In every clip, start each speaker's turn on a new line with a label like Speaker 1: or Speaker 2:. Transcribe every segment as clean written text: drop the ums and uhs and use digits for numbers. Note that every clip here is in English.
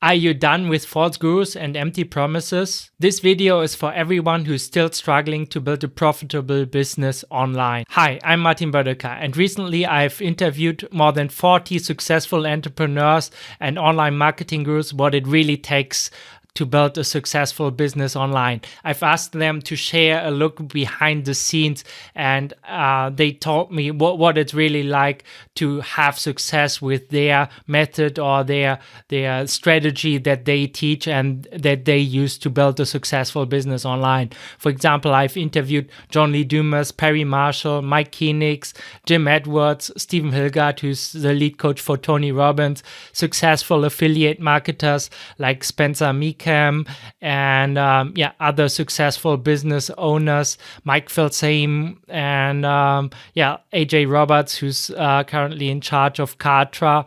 Speaker 1: Are you done with false gurus and empty promises? This video is for everyone who's still struggling to build a profitable business online. Hi, I'm Martin Bödecker, and recently I've interviewed more than 40 successful entrepreneurs and online marketing gurus what it really takes to build a successful business online. I've asked them to share a look behind the scenes, and they told me what it's really like to have success with their method or their strategy that they teach and that they use to build a successful business online. For example, I've interviewed John Lee Dumas, Perry Marshall, Mike Koenigs, Jim Edwards, Stephen Hilgard, who's the lead coach for Tony Robbins, successful affiliate marketers like Spencer Meekham, and other successful business owners, Mike Filsaime, and AJ Roberts, who's currently in charge of Kartra,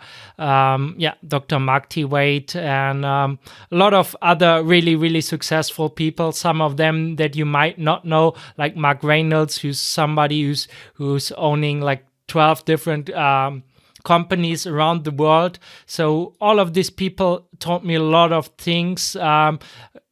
Speaker 1: Dr. Mark T. Wade, and a lot of other really successful people. Some of them that you might not know, like Mark Reynolds, who's somebody who's owning like 12 different companies around the world. So all of these people taught me a lot of things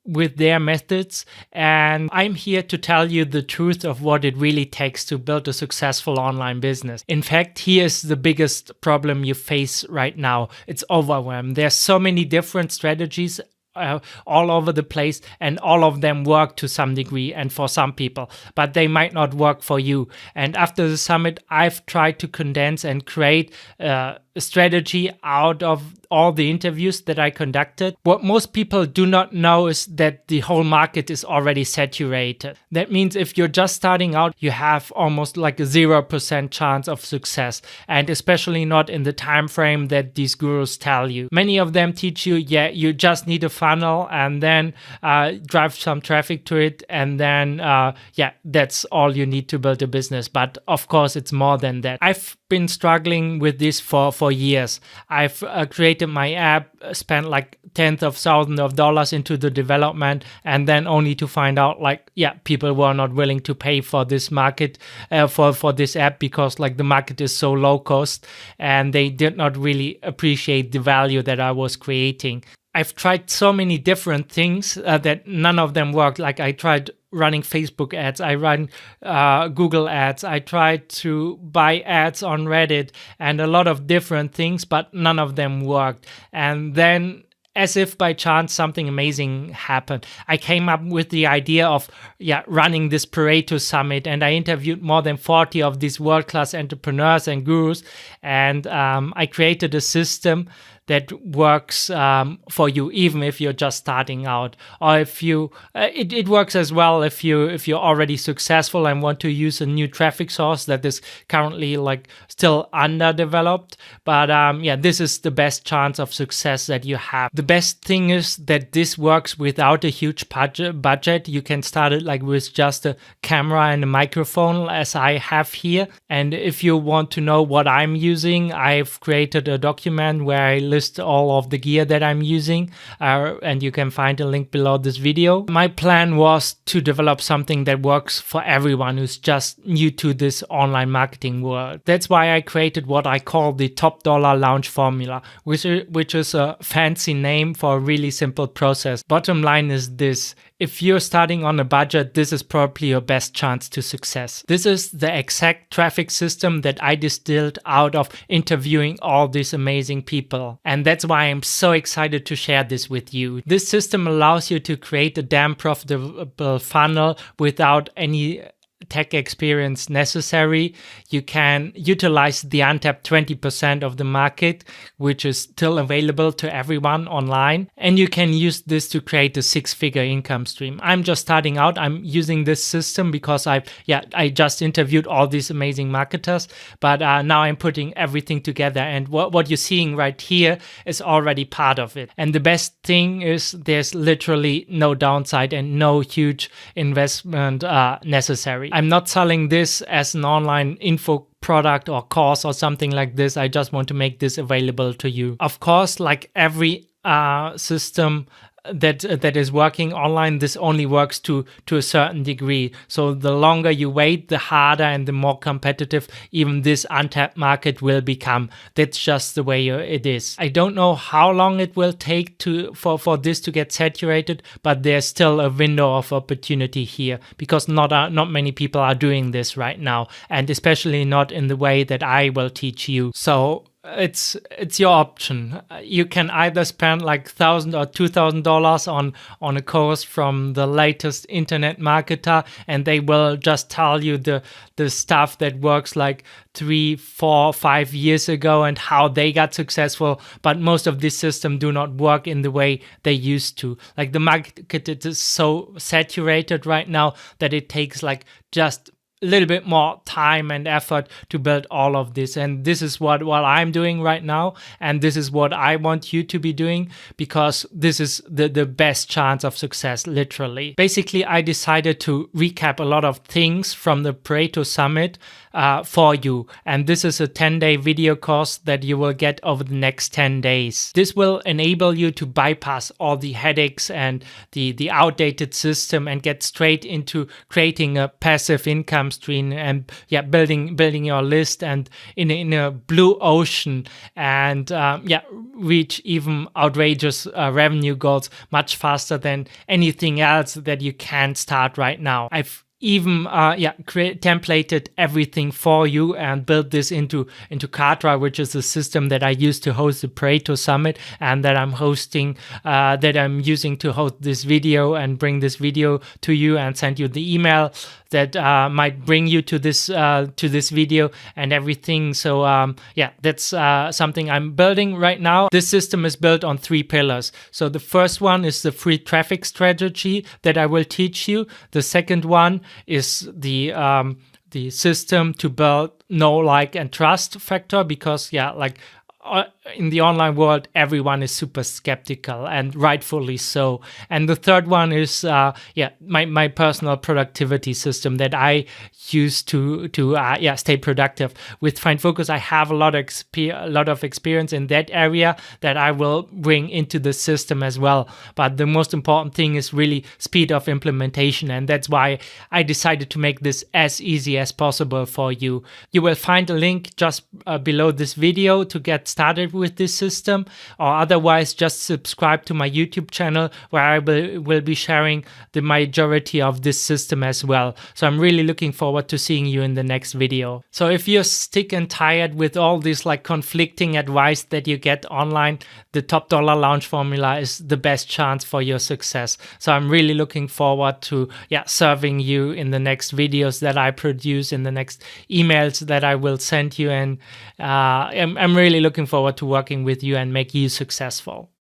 Speaker 1: with their methods, and I'm here to tell you the truth of what it really takes to build a successful online business. In fact, here's the biggest problem you face right now. It's overwhelm. There's so many different strategies all over the place, and all of them work to some degree and for some people, but they might not work for you. And after the summit, I've tried to condense and create a strategy out of all the interviews that I conducted. What most people do not know is that the whole market is already saturated. That means if you're just starting out, you have almost like a 0% chance of success, and especially not in the time frame that these gurus tell you. Many of them teach you, you just need a funnel and then drive some traffic to it, and then that's all you need to build a business. But of course, it's more than that. I've been struggling with this for years. I've created my app, spent like tens of thousands of dollars into the development, and then only to find out people were not willing to pay for this market, for this app, because like the market is so low cost and they did not really appreciate the value that I was creating. I've tried so many different things that none of them worked. Like I tried running Facebook ads, I ran Google ads, I tried to buy ads on Reddit and a lot of different things, but none of them worked. And then, as if by chance, something amazing happened. I came up with the idea of running this Pareto Summit, and I interviewed more than 40 of these world-class entrepreneurs and gurus, and I created a system that works for you, even if you're just starting out, or if you it works as well if you're already successful and want to use a new traffic source that is currently like still underdeveloped. But this is the best chance of success that you have. The best thing is that this works without a huge budget. You can start it like with just a camera and a microphone, as I have here. And if you want to know what I'm using, I've created a document where I list all of the gear that I'm using, and you can find a link below this video. My plan was to develop something that works for everyone who's just new to this online marketing world. That's why I created what I call the top dollar launch formula, which is a fancy name for a really simple process. Bottom line is this: if you're starting on a budget, this is probably your best chance to success. This is the exact traffic system that I distilled out of interviewing all these amazing people. And that's why I'm so excited to share this with you. This system allows you to create a damn profitable funnel without any tech experience necessary. You can utilize the untapped 20% of the market, which is still available to everyone online, and you can use this to create a 6-figure income stream. I'm just starting out. I'm using this system because I just interviewed all these amazing marketers, but now I'm putting everything together, and what you're seeing right here is already part of it. And the best thing is there's literally no downside and no huge investment necessary. I'm not selling this as an online info product or course or something like this. I just want to make this available to you. Of course, like every system, that is working online, this only works to a certain degree. So the longer you wait, the harder and the more competitive even this untapped market will become. That's just the way it is. I don't know how long it will take for this to get saturated, but there's still a window of opportunity here, because not many people are doing this right now, and especially not in the way that I will teach you. So it's your option. You can either spend like $1,000 or $2,000 on a course from the latest internet marketer, and they will just tell you the stuff that works like 3, 4, 5 years ago and how they got successful. But most of this system do not work in the way they used to. Like the market is so saturated right now that it takes like just a little bit more time and effort to build all of this. And this is what I'm doing right now, and this is what I want you to be doing, because this is the best chance of success, literally. Basically, I decided to recap a lot of things from the Pareto Summit for you, and this is a 10-day video course that you will get over the next 10 days. This will enable you to bypass all the headaches and the outdated system and get straight into creating a passive income stream and building your list and in a blue ocean, and reach even outrageous revenue goals much faster than anything else that you can start right now. I've even templated everything for you and built this into Kartra, which is the system that I use to host the Pareto Summit, and that I'm using to host this video and bring this video to you and send you the email that might bring you to this video and everything. So that's something I'm building right now. This system is built on 3 pillars. So the first one is the free traffic strategy that I will teach you. The second one is the system to build know, like, and trust factor, because in the online world, everyone is super skeptical, and rightfully so. And the third one is my personal productivity system that I use to stay productive. With Find Focus, I have a lot of experience in that area that I will bring into the system as well. But the most important thing is really speed of implementation, and that's why I decided to make this as easy as possible for you. You will find a link just below this video to get started with this system, or otherwise just subscribe to my YouTube channel, where I will be sharing the majority of this system as well. So I'm really looking forward to seeing you in the next video. So if you're sick and tired with all this like conflicting advice that you get online, the Top Dollar Launch Formula is the best chance for your success. So I'm really looking forward to serving you in the next videos that I produce, in the next emails that I will send you, and I'm really looking forward to working with you and make you successful.